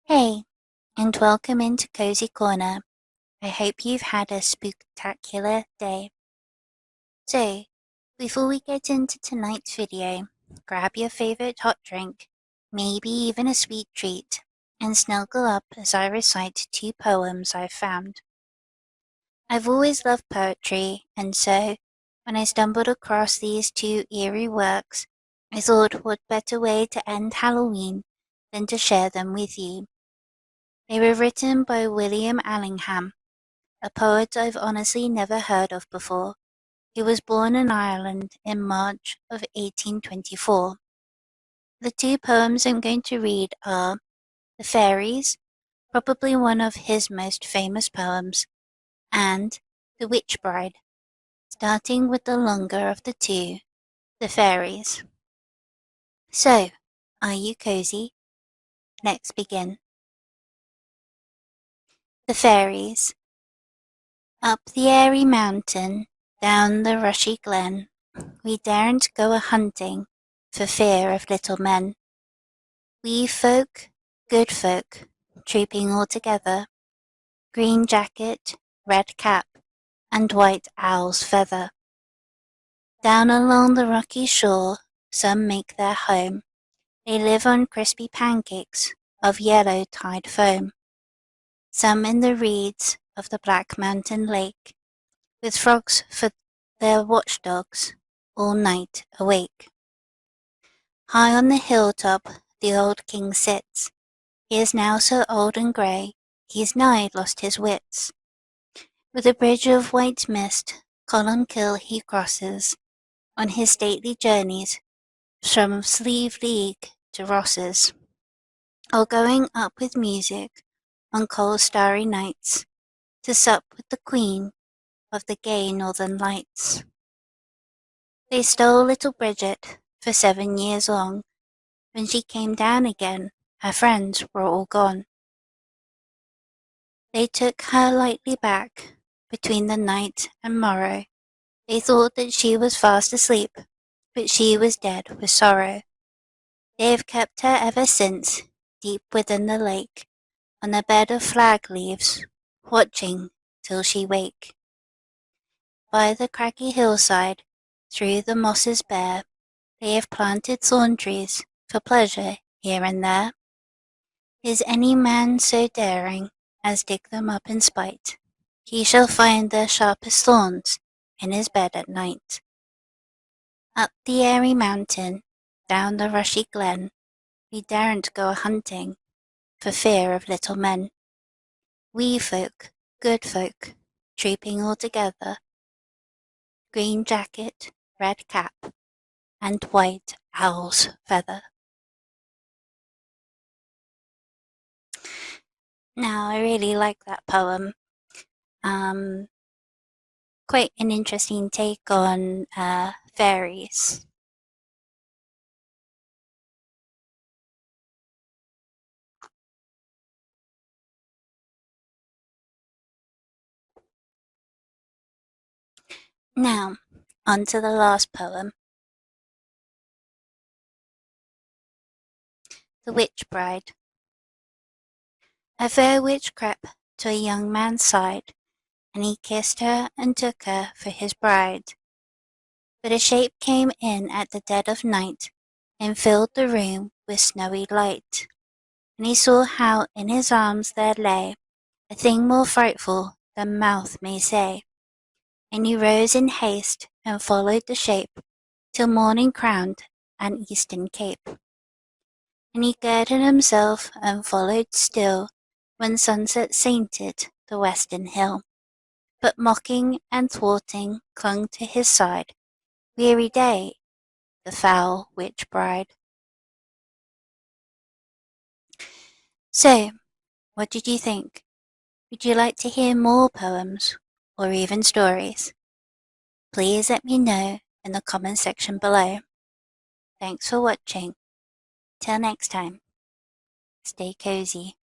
Hey, and welcome into Cozy Corner. I hope you've had a spooktacular day. So, before we get into tonight's video, grab your favorite hot drink, maybe even a sweet treat, and snuggle up as I recite two poems I've found. I've always loved poetry, and so, when I stumbled across these two eerie works, I thought what better way to end Halloween than to share them with you. They were written by William Allingham, a poet I've honestly never heard of before. He was born in Ireland in March of 1824. The two poems I'm going to read are The Fairies, probably one of his most famous poems, and The Witch-Bride, starting with the longer of the two, The Fairies. So, are you cozy? Let's begin. The Fairies. Up the airy mountain, down the rushy glen, we daren't go a-hunting for fear of little men. Wee folk, good folk, trooping all together, green jacket, red cap, and white owl's feather. Down along the rocky shore some make their home. They live on crispy pancakes of yellow tide foam. Some in the reeds of the black mountain lake, with frogs for their watchdogs, all night awake. High on the hilltop the old king sits. He is now so old and grey, he's nigh lost his wits. With a bridge of white mist, Columkill he crosses, on his stately journeys from Slieve League to Rosses, or going up with music on cold starry nights, to sup with the queen of the gay northern lights. They stole little Bridget for 7 years long. When she came down again, her friends were all gone. They took her lightly back, between the night and morrow. They thought that she was fast asleep, but she was dead with sorrow. They have kept her ever since, deep within the lake, on a bed of flag leaves, watching till she wake. By the craggy hillside, through the mosses bare, they have planted thorn trees for pleasure here and there. Is any man so daring as dig them up in spite? He shall find their sharpest thorns in his bed at night. Up the airy mountain, down the rushy glen, we daren't go a-hunting for fear of little men. Wee folk, good folk, trooping all together, green jacket, red cap, and white owl's feather. Now, I really like that poem. Quite an interesting take on fairies. Now, on to the last poem. The Witch-Bride. A fair witch crept to a young man's side, and he kissed her and took her for his bride. But a shape came in at the dead of night, and filled the room with snowy light. And he saw how in his arms there lay a thing more frightful than mouth may say. And he rose in haste and followed the shape, till morning crowned an eastern cape. And he girded himself and followed still, when sunset sainted the western hill. But mocking and thwarting clung to his side, weary day, the foul witch-bride. So, what did you think? Would you like to hear more poems, or even stories? Please let me know in the comment section below. Thanks for watching. Till next time, stay cozy.